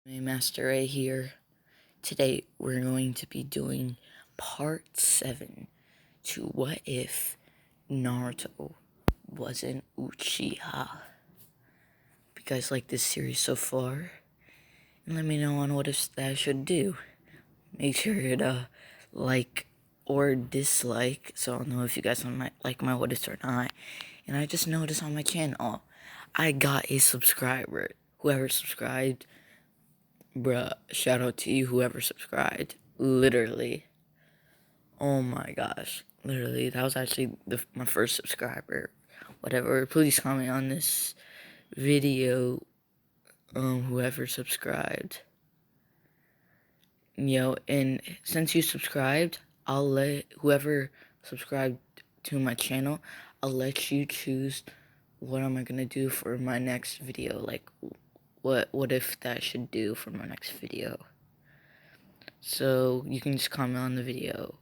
Master A here. Today we're going to be doing part 7 to what if Naruto was an uchiha. If you guys like this series so far, and let me know on what if that I should do. Make sure to like or dislike so I'll know if you guys like my what ifs or not. And I just noticed on my channel I got a subscriber. Whoever subscribed, bruh, shout out to you, whoever subscribed. Literally. Oh my gosh. Literally, that was actually my first subscriber. Whatever, please comment on this video, whoever subscribed. And since you subscribed, I'll let whoever subscribed to my channel, I'll let you choose what am I gonna do for my next video. Like, what if that should do for my next video. So you can just comment on this video,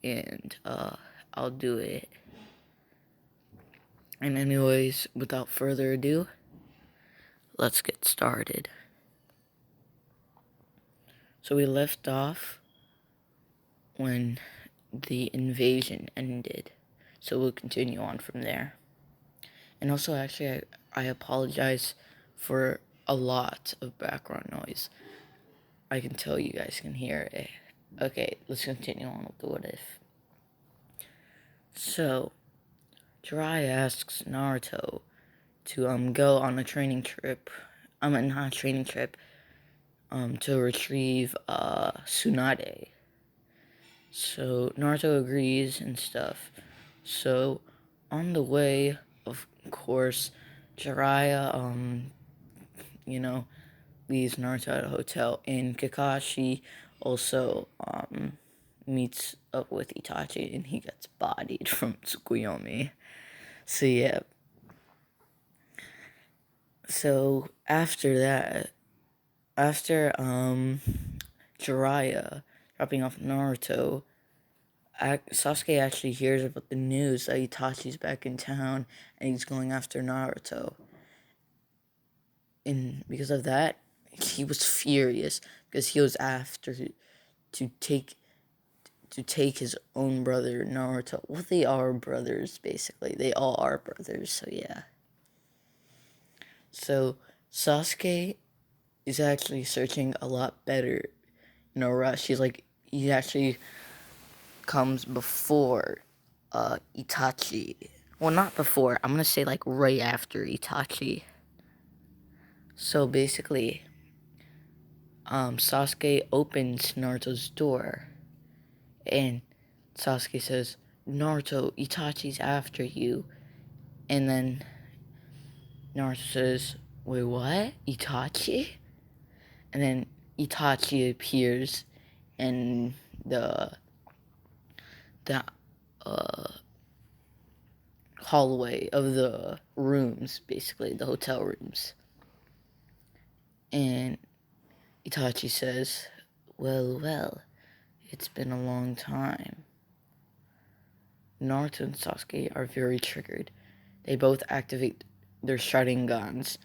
and I'll do it. And anyways, without further ado, let's get started. So we left off when the invasion ended, so we'll continue on from there. And also, actually, I apologize for a lot of background noise. I can tell you guys can hear it. Okay, let's continue on with the what if. So, Jiraiya asks Naruto to go on a training trip. Not a training trip. To retrieve Tsunade. So Naruto agrees and stuff. So on the way, of course, Jiraiya leaves Naruto at a hotel, and Kakashi also meets up with Itachi, and he gets bodied from Tsukuyomi. So yeah. So after Jiraiya dropping off Naruto, Sasuke actually hears about the news that Itachi's back in town and he's going after Naruto. And because of that, he was furious because he was after to take his own brother Naruto. Well, they are brothers, basically. They all are brothers, so yeah. So Sasuke is actually searching a lot better in a rush. He actually comes before Itachi. Well, not before. I'm gonna say like right after Itachi. So basically, Sasuke opens Naruto's door, and Sasuke says, "Naruto, Itachi's after you." And then Naruto says, "Wait, what? Itachi?" And then Itachi appears in the hallway of the rooms, basically, the hotel rooms. And Itachi says, well, it's been a long time. Naruto and Sasuke are very triggered. They both activate their Sharingans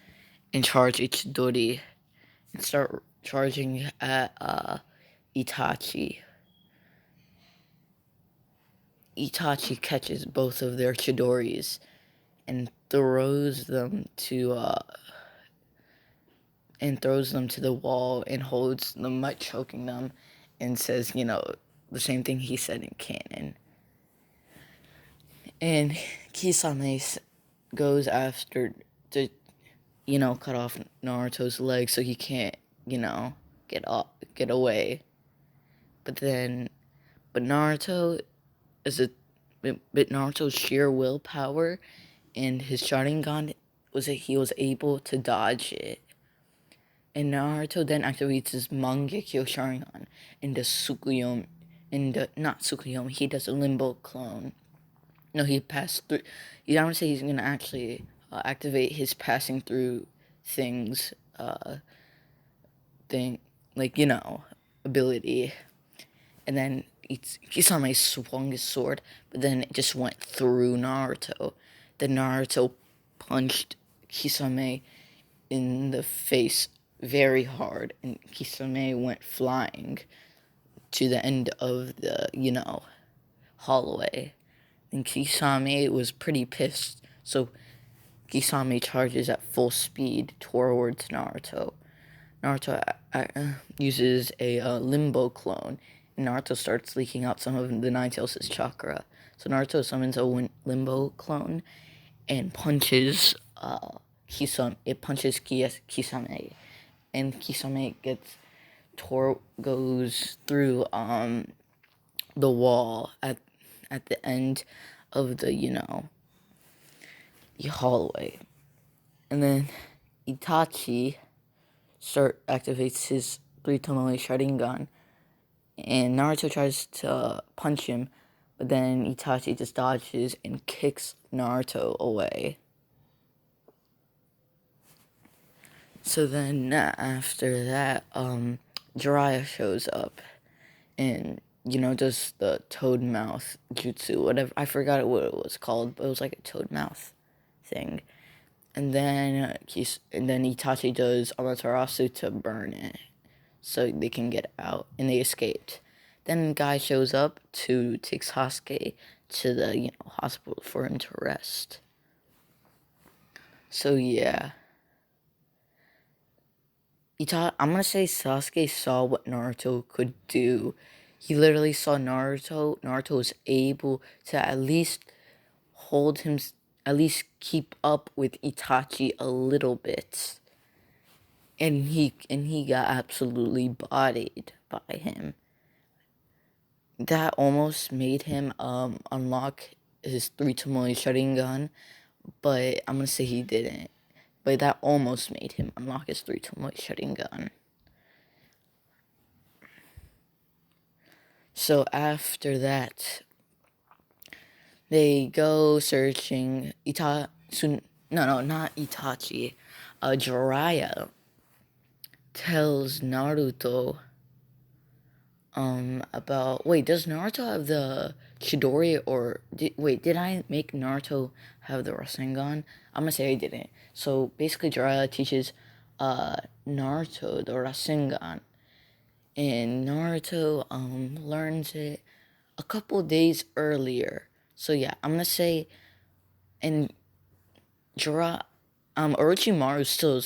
and charge Itadori and start charging at Itachi. Itachi catches both of their Chidoris and throws them to the wall and holds them by choking them, and says, the same thing he said in canon. And Kisame goes after to, cut off Naruto's leg so he can't, get away. But Naruto Naruto's sheer willpower and his Sharingan he was able to dodge it. And Naruto then activates his Mangekyo Sharingan into Tsukuyomi. Not Tsukuyomi, he does a Limbo clone. No, he passed through. I don't say he's gonna actually activate his passing through things, ability. And then Kisame swung his sword, but then it just went through Naruto. Then Naruto punched Kisame in the face very hard, and Kisame went flying to the end of the, hallway. And Kisame was pretty pissed, so Kisame charges at full speed towards Naruto. Naruto uses a limbo clone, and Naruto starts leaking out some of the Nine-Tails' chakra. So Naruto summons a limbo clone and punches Kisame. It punches Kisame, and Kisame goes through the wall at the end of the hallway, and then Itachi activates his 3 Tomoe Sharingan, and Naruto tries to punch him, but then Itachi just dodges and kicks Naruto away. So then after that, Jiraiya shows up and, does the toad mouth jutsu, whatever. I forgot what it was called, but it was like a toad mouth thing. And then Itachi does Amaterasu to burn it, so they can get out, and they escaped. Then Guy shows up to take Sasuke to the hospital for him to rest. So yeah, I'm gonna say Sasuke saw what Naruto could do. He literally saw Naruto. Naruto was able to at least keep up with Itachi a little bit. And he got absolutely bodied by him. That almost made him unlock his 3 Tomoe Sharingan, but I'm gonna say he didn't. But that almost made him unlock his 3 Tomoe Sharingan. So after that, they go searching not Itachi. Jiraiya tells Naruto about, wait, does Naruto have the Chidori, or did I make Naruto have the Rasengan? I'm gonna say I didn't. So basically Jiraiya teaches Naruto the Rasengan, and Naruto learns it a couple days earlier. So yeah, I'm gonna say, and Orochimaru still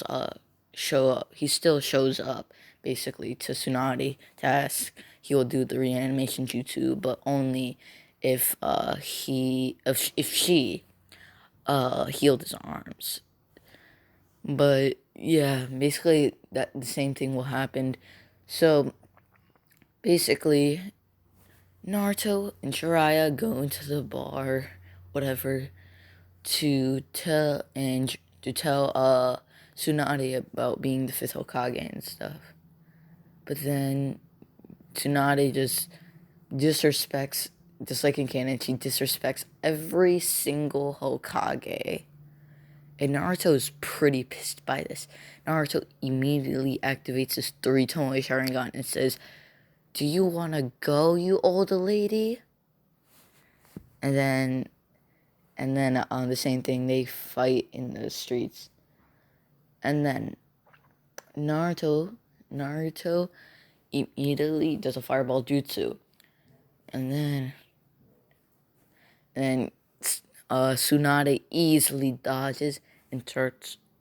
he still shows up basically to Tsunade to ask he will do the reanimation jutsu, but only if she healed his arms. But yeah, basically that the same thing will happen. So basically, Naruto and Jiraiya go into the bar, whatever, to tell Tsunade about being the 5th Hokage and stuff. But then Tsunade just disrespects, just like in canon, she disrespects every single Hokage. And Naruto is pretty pissed by this. Naruto immediately activates his 3 Tomoe Sharingan and says, "Do you want to go, you old lady?" And then the same thing, they fight in the streets. And then Naruto immediately does a fireball jutsu. And then Tsunade easily dodges and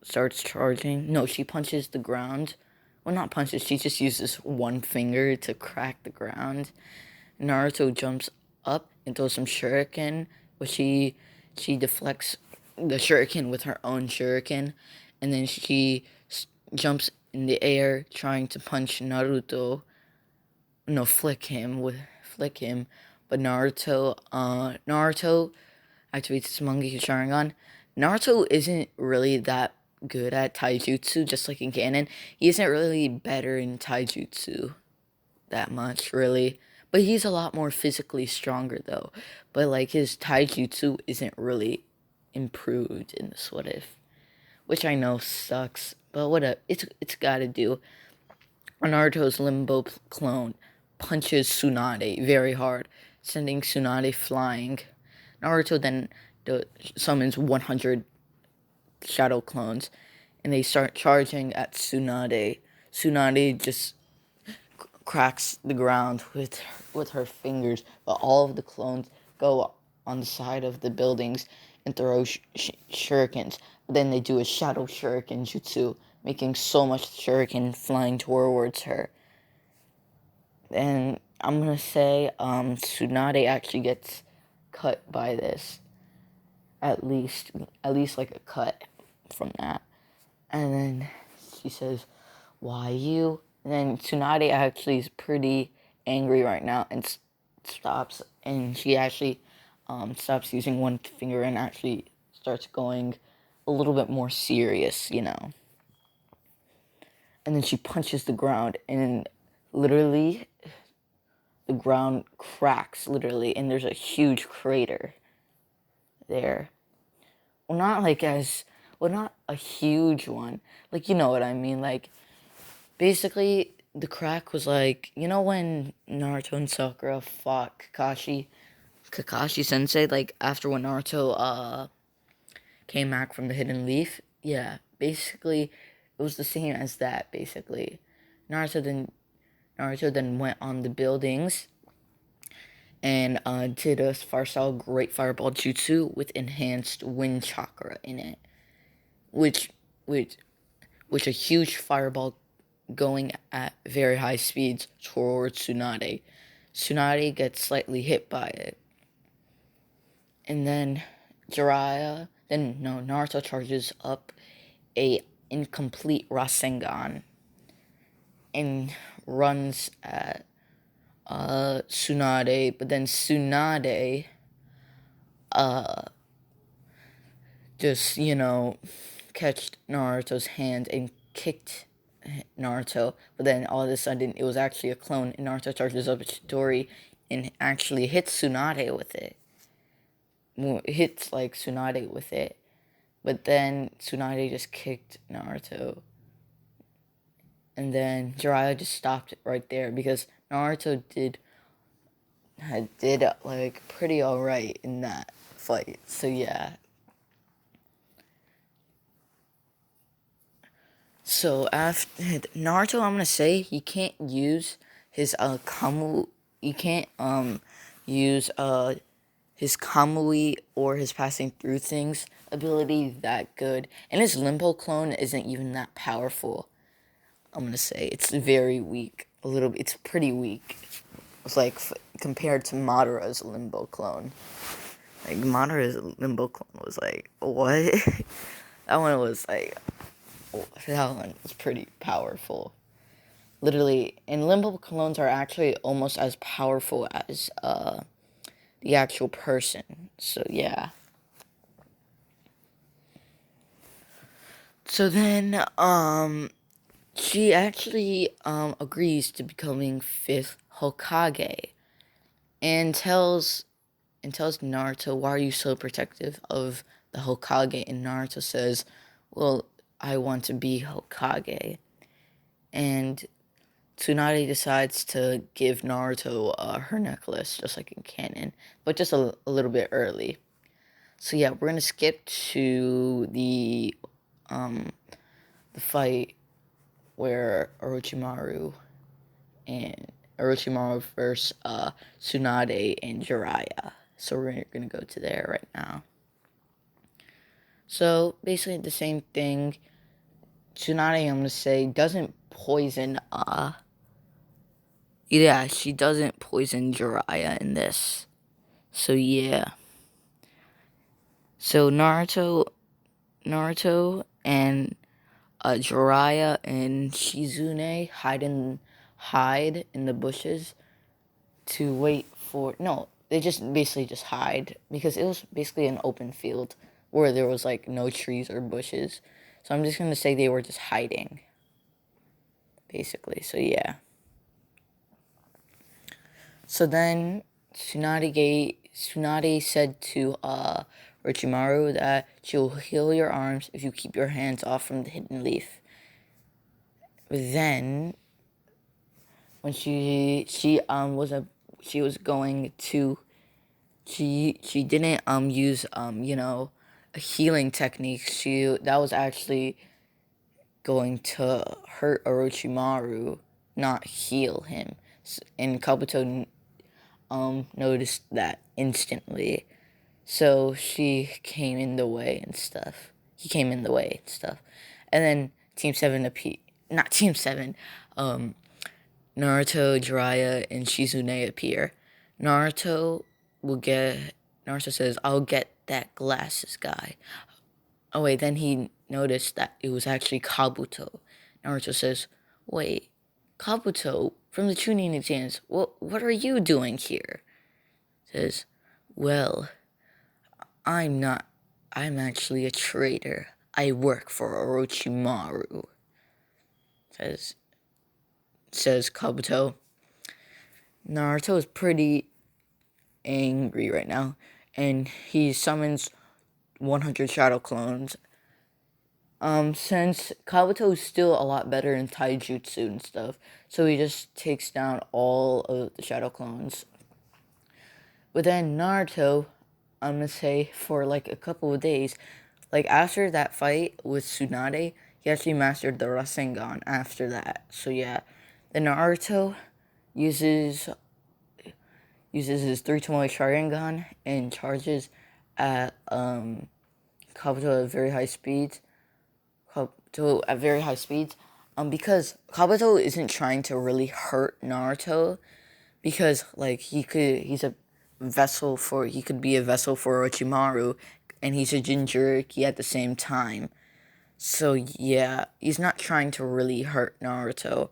starts charging. No, she punches the ground. Well, not punches, she just uses one finger to crack the ground. Naruto jumps up and throws some shuriken, but she deflects the shuriken with her own shuriken, and then she jumps in the air trying to punch Naruto. No, flick him, but Naruto activates his Mangekyo Sharingan. Naruto isn't really that good at taijutsu, just like in canon. He isn't really better in taijutsu that much, really. But he's a lot more physically stronger, though. But, like, his taijutsu isn't really improved in this What If. Which I know sucks, but whatever. It's gotta do. Naruto's limbo clone punches Tsunade very hard, sending Tsunade flying. Naruto then summons 100 shadow clones, and they start charging at Tsunade. Tsunade just cracks the ground with her fingers, but all of the clones go on the side of the buildings and throw shurikens. But then they do a shadow shuriken jutsu, making so much shuriken flying towards her. And I'm gonna say Tsunade actually gets cut by this. At least like a cut from that. And then she says, "Why you?" And then Tsunade actually is pretty angry right now and stops. And she actually stops using one finger and actually starts going a little bit more serious, you know. And then she punches the ground, and literally the ground cracks, literally, and there's a huge crater there. Well, not a huge one. Like, you know what I mean? Like, basically, the crack was like, you know when Naruto and Sakura fought Kakashi Sensei, like, after when Naruto, came back from the Hidden Leaf? Yeah, basically, it was the same as that, basically. Naruto then went on the buildings and did a Great Fireball Jutsu with enhanced wind chakra in it, which which a huge fireball going at very high speeds towards Tsunade. Tsunade gets slightly hit by it, and then Naruto charges up a incomplete Rasengan and runs at Tsunade, but then Tsunade just, you know, catched Naruto's hand and kicked Naruto, but then all of a sudden it was actually a clone, and Naruto charges up Chidori and actually hits Tsunade with it. Hits like Tsunade with it, but then Tsunade just kicked Naruto, and then Jiraiya just stopped it right there because Naruto did like pretty alright in that fight. So yeah. So after Naruto, I'm gonna say he can't use his Kamu. He can't use his Kamui or his passing through things ability that good, and his Limbo clone isn't even that powerful. I'm gonna say it's very weak. It's pretty weak. It's like compared to Madara's Limbo clone. Like Madara's Limbo clone was like what? That one was like. That one was pretty powerful. Literally, and Limbo clones are actually almost as powerful as the actual person. So yeah. So then she actually agrees to becoming 5th Hokage and tells Naruto, "Why are you so protective of the Hokage?" And Naruto says, "Well, I want to be Hokage." And Tsunade decides to give Naruto her necklace, just like in canon, but just a little bit early. So yeah, we're gonna skip to the fight where Orochimaru versus Tsunade and Jiraiya. So we're gonna go to there right now. So basically the same thing. Tsunade, I'm gonna say, doesn't poison yeah, she doesn't poison Jiraiya in this. So yeah. So Naruto and Jiraiya and Shizune hide in the bushes to wait for they just basically just hide because it was basically an open field where there was like no trees or bushes. So I'm just gonna say they were just hiding. Basically. So yeah. So then Tsunade said to Orochimaru that she'll heal your arms if you keep your hands off from the hidden leaf. But then when she was going to she didn't use a healing technique. That was actually going to hurt Orochimaru, not heal him. And Kabuto noticed that instantly. So she came in the way and stuff. He came in the way and stuff. And then Team 7 not Team 7, Naruto, Jiraiya, and Shizune appear. Naruto Naruto says, I'll get that glasses guy. Oh wait, then he noticed that it was actually Kabuto. Naruto says, wait, Kabuto, from the Chunin exams, what are you doing here? Says, well, I'm actually a traitor. I work for Orochimaru. Says Kabuto. Naruto is pretty angry right now, and he summons 100 shadow clones. Since Kabuto is still a lot better in taijutsu and stuff, so he just takes down all of the shadow clones. But then Naruto, I'm gonna say for like a couple of days, like after that fight with Tsunade, he actually mastered the Rasengan after that. So yeah, then Naruto uses his 3 Tomoe Sharingan and charges at Kabuto at very high speeds. Because Kabuto isn't trying to really hurt Naruto, because like he could be a vessel for Orochimaru, and he's a Jinchuriki at the same time. So yeah, he's not trying to really hurt Naruto.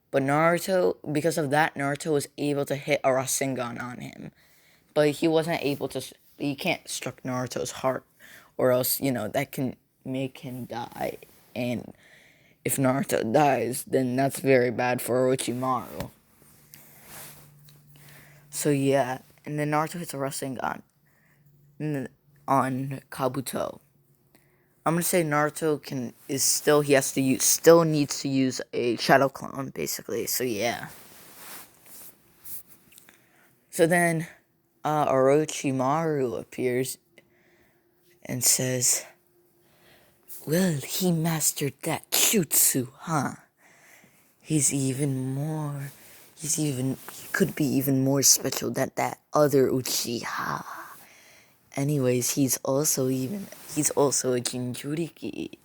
But Naruto, because of that, Naruto was able to hit a Rasengan on him. But he wasn't able to, he can't struck Naruto's heart, or else, that can make him die. And if Naruto dies, then that's very bad for Orochimaru. So yeah, and then Naruto hits a Rasengan on Kabuto. I'm gonna say Naruto still needs to use a shadow clone, basically. So yeah. So then Orochimaru appears and says, well, he mastered that jutsu, huh? He could be even more special than that other Uchiha. Anyways, he's also a Jinchuriki.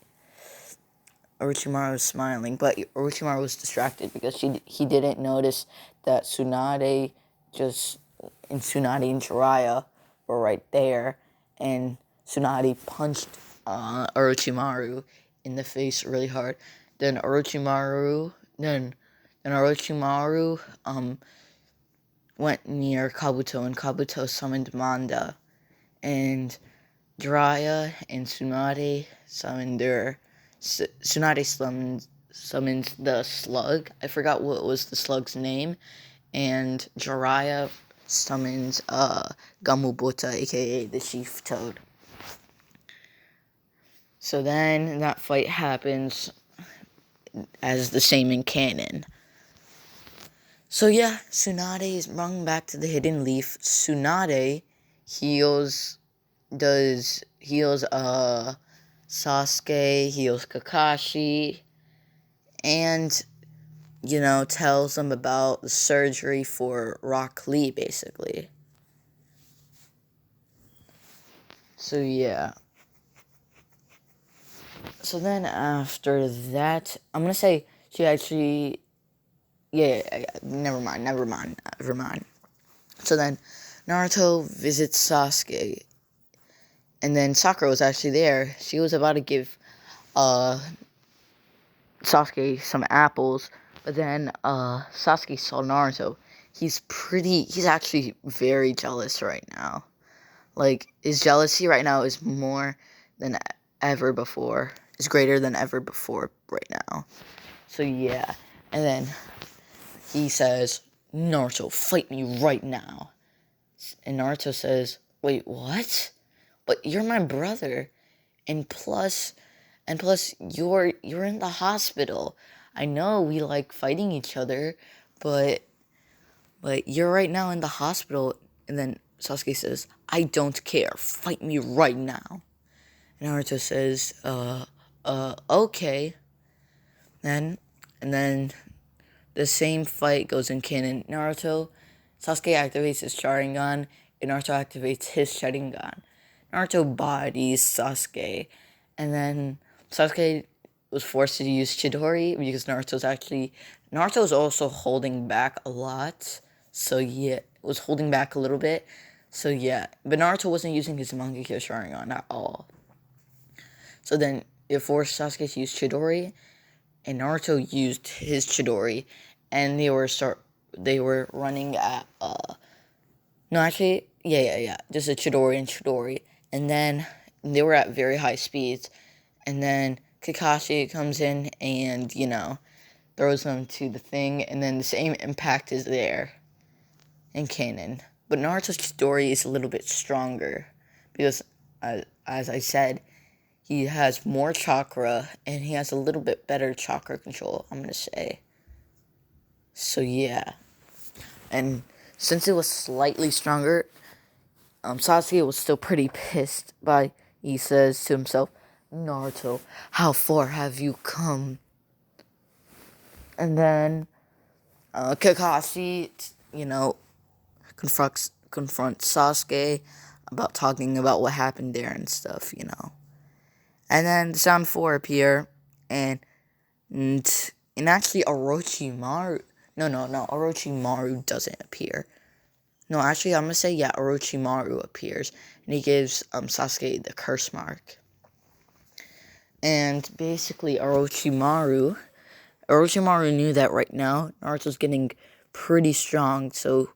Orochimaru was smiling, but Orochimaru was distracted because he didn't notice that Tsunade and Jiraiya were right there, and Tsunade punched Orochimaru in the face really hard. Then Orochimaru went near Kabuto, and Kabuto summoned Manda, and Jiraiya and Tsunade summons the slug. I forgot what was the slug's name. And Jiraiya summons Gamubota, aka the Chief Toad. So then that fight happens as the same in canon. So yeah, Tsunade is rung back to the Hidden Leaf. Tsunade heals Sasuke, heals Kakashi, and tells them about the surgery for Rock Lee, basically. So yeah. So then after that, I'm gonna say she actually, yeah, never mind. So then Naruto visits Sasuke, and then Sakura was actually there. She was about to give Sasuke some apples, but then Sasuke saw Naruto. He's actually very jealous right now. Like, his jealousy right now is more than ever before. It's greater than ever before right now. So yeah, and then he says, Naruto, fight me right now. And Naruto says, wait, what? But you're my brother. And plus you're in the hospital. I know we like fighting each other, but you're right now in the hospital. And then Sasuke says, I don't care. Fight me right now. And Naruto says, okay. And then the same fight goes in canon. Sasuke activates his Sharingan, and Naruto activates his Sharingan. Naruto bodies Sasuke, and then Sasuke was forced to use Chidori because Naruto's also holding back a lot. So yeah, was holding back a little bit. So yeah, but Naruto wasn't using his Mangekyo Sharingan at all. So then it forced Sasuke to use Chidori, and Naruto used his Chidori, and they were running at no, actually, yeah, just a Chidori, and then they were at very high speeds, and then Kakashi comes in and throws them to the thing, and then the same impact is there in canon, but Naruto's Chidori is a little bit stronger because, as I said, he has more chakra, and he has a little bit better chakra control, I'm gonna say. So yeah. And since it was slightly stronger, Sasuke was still pretty pissed by, he says to himself, Naruto, how far have you come? And then, Kakashi, confronts Sasuke about talking about what happened there and stuff. And then the Sound 4 appear, and actually Orochimaru, no, Orochimaru doesn't appear. No, actually, I'm gonna say, yeah, Orochimaru appears, and he gives Sasuke the curse mark. And basically, Orochimaru knew that right now Naruto's getting pretty strong, and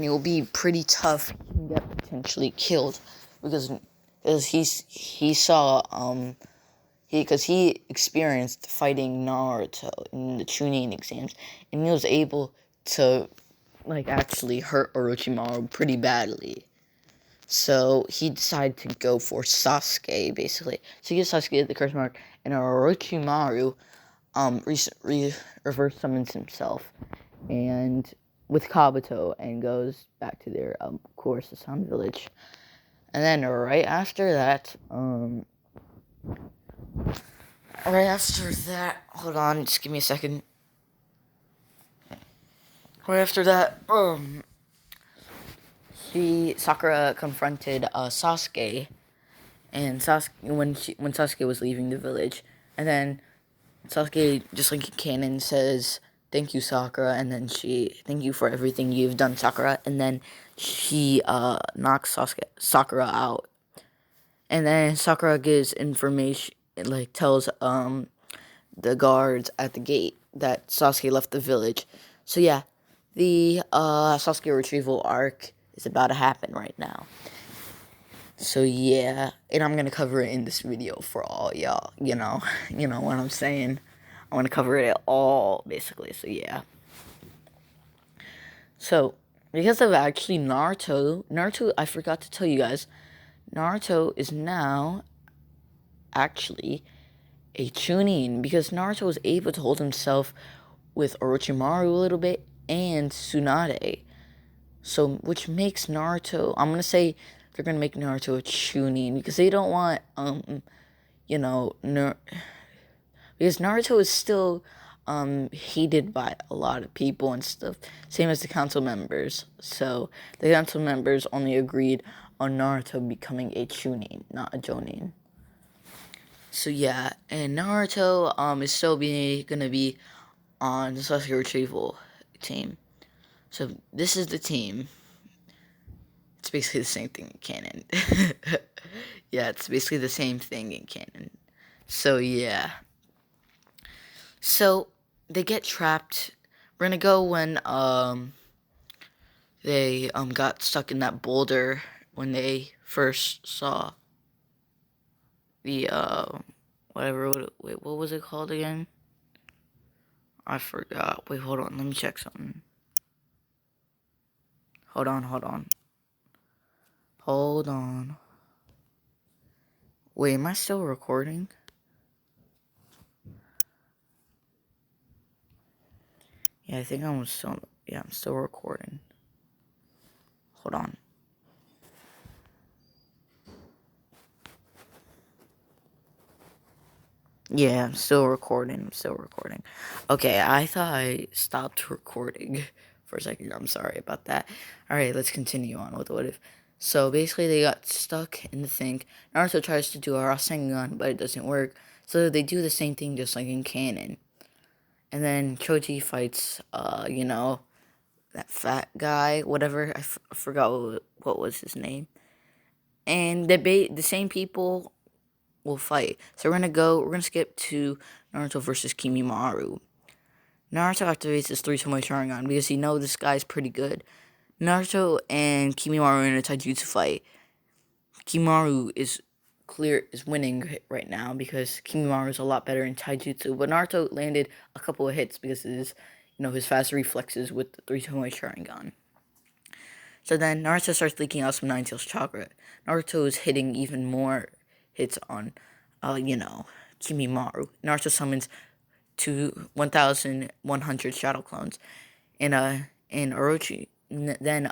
it'll be pretty tough. He can get potentially killed because he saw because he experienced fighting Naruto in the Chunin exams, and he was able to actually hurt Orochimaru pretty badly. So he decided to go for Sasuke, basically. So he gives Sasuke the curse mark, and Orochimaru reverse summons himself, and with Kabuto, and goes back to their course, the Sound Village. And then right after that, hold on, just give me a second. Right after that, Sakura confronted Sasuke, and when Sasuke was leaving the village, and then Sasuke, just like canon, says, "Thank you, Sakura," and then "Thank you for everything you've done, Sakura," and then she knocks Sakura out, and then Sakura gives information, tells the guards at the gate that Sasuke left the village. So yeah, the Sasuke retrieval arc is about to happen right now. So yeah, and I'm gonna cover it in this video for all y'all. You know what I'm saying. I want to cover it all basically. So yeah. So because of actually Naruto, I forgot to tell you guys, Naruto is now actually a Chunin because Naruto was able to hold himself with Orochimaru a little bit and Tsunade. So, which makes Naruto, I'm gonna say they're gonna make Naruto a Chunin because they don't want, because Naruto is still, hated by a lot of people and stuff. Same as the council members. So, the council members only agreed on Naruto becoming a Chunin, not a Jonin. So yeah, and Naruto is still gonna be on the Sasuke retrieval team. So this is the team. It's basically the same thing in canon. Yeah, it's basically the same thing in canon. So yeah. So they get trapped. We're gonna go when they got stuck in that boulder when they first saw the wait, what was it called again? I forgot. Wait, hold on. Let me check something. Hold on. Wait, am I still recording? Yeah, I think I'm still recording. Hold on. Yeah, I'm still recording. Okay, I thought I stopped recording for a second. I'm sorry about that. Alright, let's continue on with what if. So basically, they got stuck in the thing. Naruto tries to do a Rasengan, but it doesn't work. So they do the same thing just like in canon. And then Choji fights, that fat guy, whatever. I forgot what was his name. And the same people will fight. So we're gonna skip to Naruto versus Kimimaru. Naruto activates his three Tomoe Sharingan because he knows this guy's pretty good. Naruto and Kimimaru are in a taijutsu fight. Kimimaru is winning right now because Kimimaru is a lot better in taijutsu, but Naruto landed a couple of hits because of his fast reflexes with the three Tomoe Sharingan. So then Naruto starts leaking out some Nine Tails chakra. Naruto is hitting even more hits on, Kimimaru. Naruto summons 1,100 shadow clones, and Orochi. Then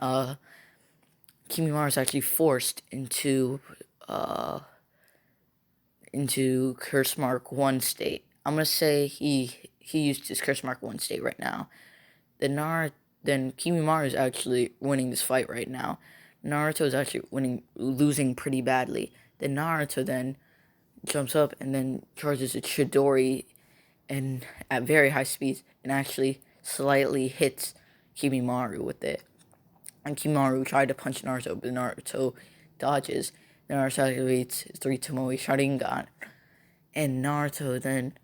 Kimimaru is actually forced into Curse Mark 1 state. I'm gonna say he used his Curse Mark 1 state right now. Then Kimimaru is actually winning this fight right now. Naruto is actually losing pretty badly. Then Naruto then jumps up and then charges a Chidori and at very high speeds and actually slightly hits Kimimaru with it. And Kimimaru tried to punch Naruto, but Naruto dodges. Naruto activates his three Tomoe Sharingan, and Naruto then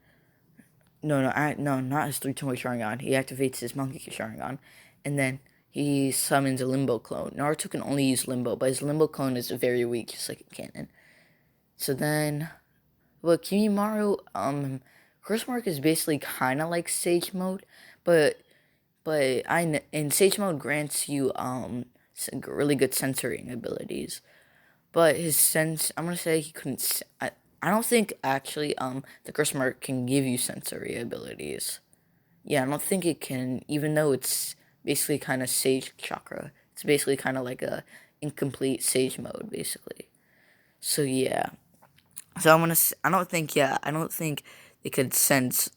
not his three Tomoe Sharingan. He activates his Monkey Sharingan, and then he summons a Limbo clone. Naruto can only use Limbo, but his Limbo clone is very weak, just like in canon. So then, Kimimaru, Curse Mark is basically kind of like Sage Mode, but in Sage Mode grants you really good censoring abilities. But I'm gonna say he couldn't. I don't think actually the Curse Mark can give you sensory abilities. Yeah, I don't think it can, even though it's basically kind of Sage Chakra. It's basically kind of like a incomplete Sage Mode, basically. So yeah. So I don't think they could sense,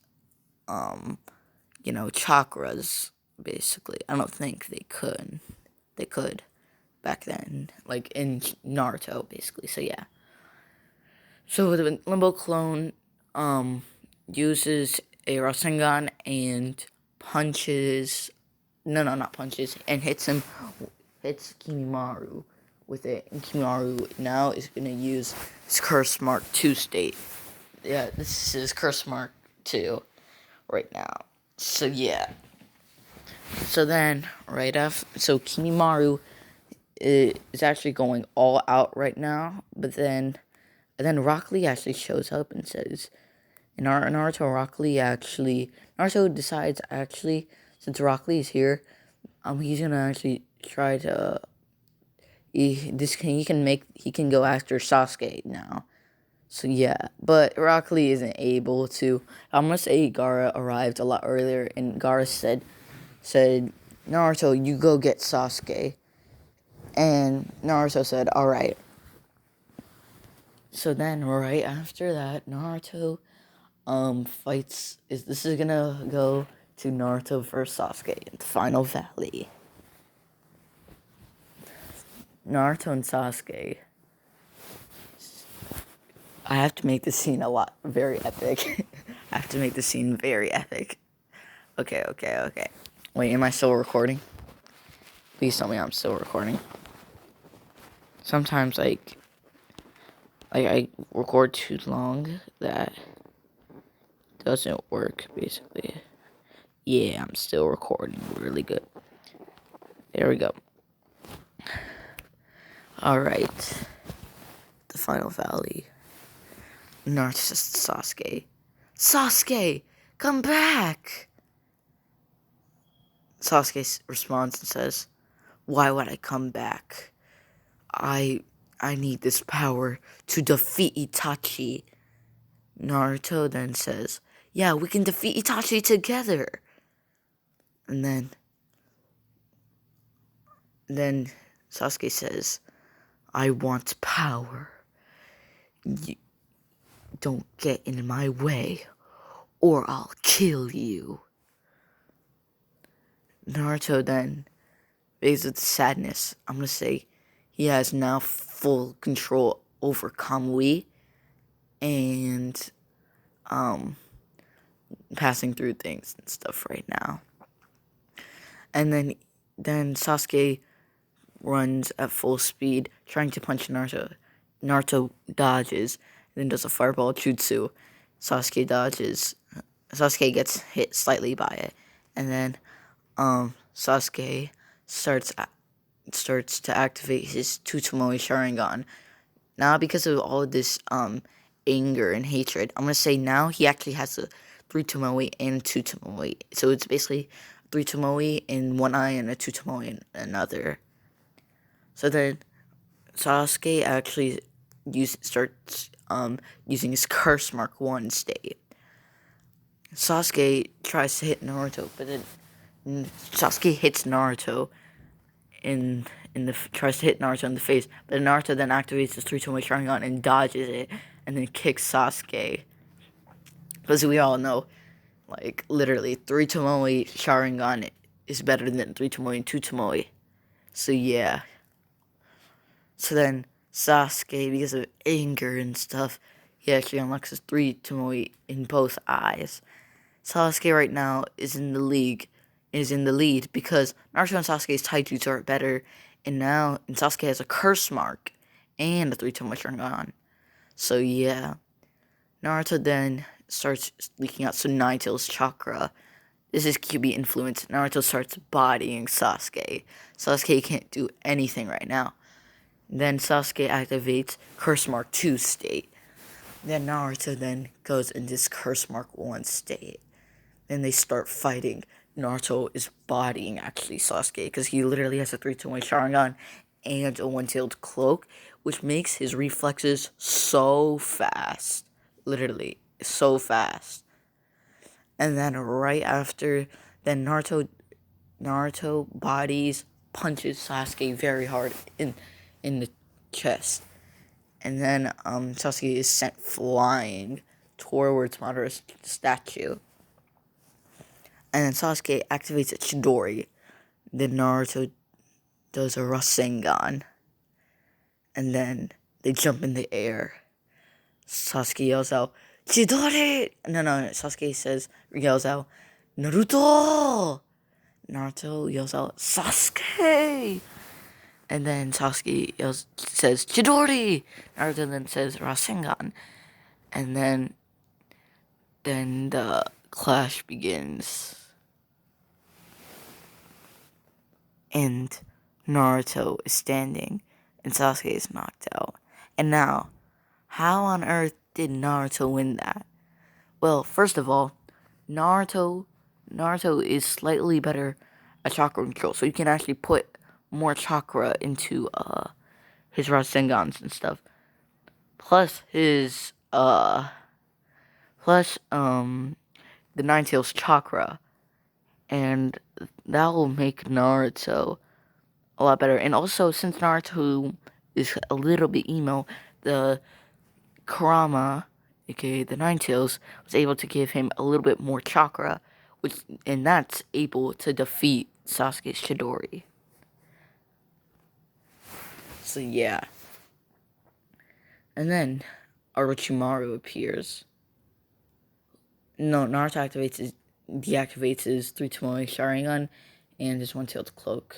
chakras, basically. I don't think they could. They could back then, like in Naruto, basically. So yeah. So the Limbo clone, uses a Rasengan and punches, no, not punches, and hits Kimimaru with it. And Kimimaru now is going to use his Curse Mark 2 state. Yeah, this is Curse Mark 2 right now. So yeah. So then, Kimimaru is actually going all out right now, but then Rock Lee actually shows up and says, Naruto decides since Rock Lee is here, he's gonna actually try to, he can go after Sasuke now. So yeah, but Rock Lee isn't able to. I'm gonna say Gaara arrived a lot earlier, and Gaara said, Naruto, you go get Sasuke. And Naruto said, alright. So then, right after that, Naruto fights. This is gonna go to Naruto versus Sasuke in the final valley. Naruto and Sasuke. I have to make this scene very epic. I have to make the scene very epic. Okay. Wait, am I still recording? Please tell me I'm still recording. Sometimes, I record too long, that doesn't work, basically. Yeah, I'm still recording really good. There we go. Alright. The final valley. Narcissist Sasuke. Sasuke! Come back! Sasuke responds and says, why would I come back? I need this power to defeat Itachi. Naruto then says, yeah, we can defeat Itachi together. And then Sasuke says, I want power. Don't get in my way, or I'll kill you. Naruto then, based with sadness, I'm gonna say he has now full control over Kamui and passing through things and stuff right now. And then Sasuke runs at full speed, trying to punch Naruto. Naruto dodges, and then does a fireball jutsu. Sasuke dodges. Sasuke gets hit slightly by it, and then Sasuke starts to activate his Tutomoe Sharingan. Now, because of all of this anger and hatred, I'm gonna say now he actually has a 3 Tomoe and 2 Tomoe. So it's basically 3 Tomoe in one eye and a 2 Tomoe in another. So then Sasuke actually starts using his Curse Mark 1 state. Sasuke tries to hit Naruto, but then Sasuke hits Naruto tries to hit Naruto in the face, but Naruto then activates his 3 Tomoe Sharingan and dodges it, and then kicks Sasuke. Because we all know, like, literally, 3 Tomoe Sharingan is better than 3 Tomoe and 2 Tomoe. So yeah. So then Sasuke, because of anger and stuff, he actually unlocks his 3 Tomoe in both eyes. Sasuke right now is in the lead because Naruto and Sasuke's taijutsu are better, and Sasuke has a curse mark and a 3 Tomoe Sharingan. So yeah. Naruto then starts leaking out some Nine-Tails chakra. This is QB influence. Naruto starts bodying Sasuke. Sasuke can't do anything right now. Then Sasuke activates Curse Mark 2 state. Then Naruto then goes in this Curse Mark 1 state. Then they start fighting. Naruto is bodying actually Sasuke because he literally has a 3 Tomoe Sharingan and a one-tailed cloak, which makes his reflexes so fast. Literally, so fast. And then right after, then Naruto bodies, punches Sasuke very hard in the chest. And then Sasuke is sent flying towards Madara's statue. And then Sasuke activates a Chidori. Then Naruto does a Rasengan. And then they jump in the air. Sasuke yells out, Chidori! No, Sasuke yells out, Naruto! Naruto yells out, Sasuke! And then Sasuke says, Chidori! Naruto then says Rasengan. And then the clash begins. And Naruto is standing, and Sasuke is knocked out. And now, how on earth did Naruto win that? Well, first of all, Naruto is slightly better at chakra control, so you can actually put more chakra into his Rasengans and stuff. Plus the Nine-Tails chakra, and that will make Naruto a lot better. And also, since Naruto is a little bit emo, the Kurama, aka the Nine-Tails, was able to give him a little bit more chakra, and that's able to defeat Sasuke's Chidori. So yeah. And then Orochimaru appears. No, Naruto deactivates his 3 Tomoe Sharingan and his one-tailed cloak.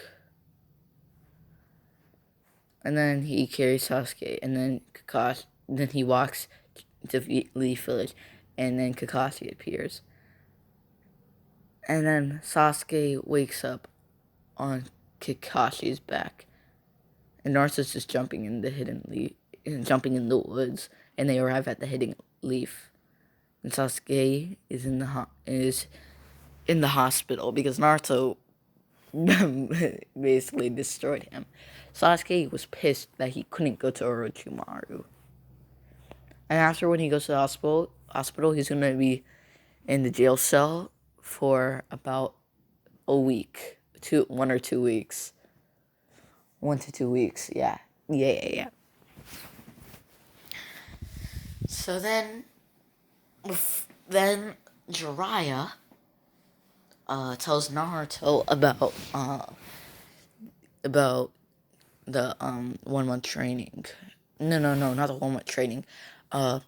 And then he carries Sasuke, and then then he walks to Leaf Village, and then Kakashi appears. And then Sasuke wakes up on Kakashi's back, and Naruto's just jumping in the woods, and they arrive at the hidden leaf. And Sasuke is in the hospital because Naruto basically destroyed him. Sasuke was pissed that he couldn't go to Orochimaru. And after when he goes to the hospital, he's gonna be in the jail cell for about a week, 1 or 2 weeks. 1 to 2 weeks, yeah. So then Then Jiraiya tells Naruto about the 1 month training. No, not the 1 month training. The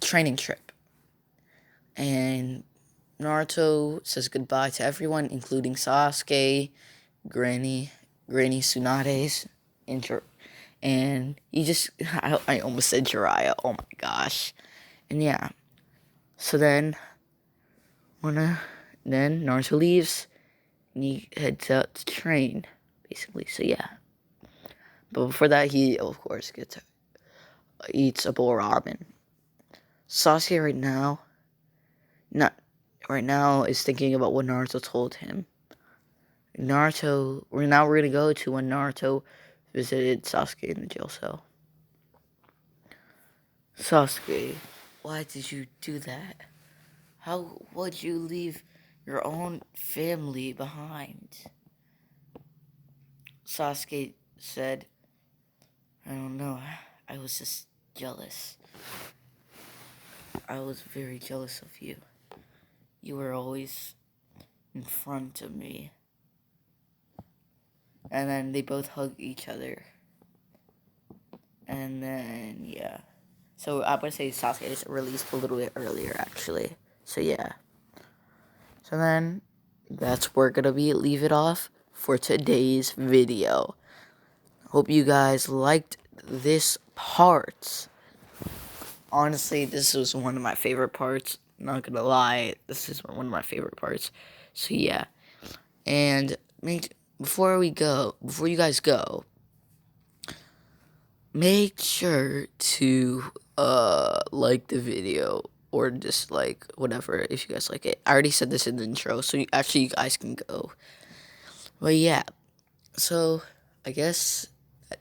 training trip. And Naruto says goodbye to everyone, including Sasuke, Granny Tsunade's, and he just I almost said Jiraiya. Oh my gosh. And yeah. So then then Naruto leaves and he heads out to train, basically. So yeah. But before that, he of course eats a bowl of ramen. Sasuke not right now is thinking about what Naruto told him. We're gonna go to when Naruto visited Sasuke in the jail cell. Sasuke, why did you do that? How would you leave your own family behind? Sasuke said, I don't know, I was just jealous. I was very jealous of you. You were always in front of me. And then they both hugged each other. And then, yeah. So I'm going to say Sasuke is released a little bit earlier, actually. So, yeah. So then, that's where we're going to leave it off for today's video. Hope you guys liked this part. Honestly, this was one of my favorite parts. Not gonna lie, this is one of my favorite parts. So yeah, and before you guys go, make sure to like the video or dislike whatever if you guys like it. I already said this in the intro, so you guys can go. But yeah, so I guess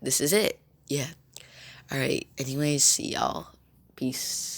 this is it. Yeah. All right. Anyways, see y'all. Peace.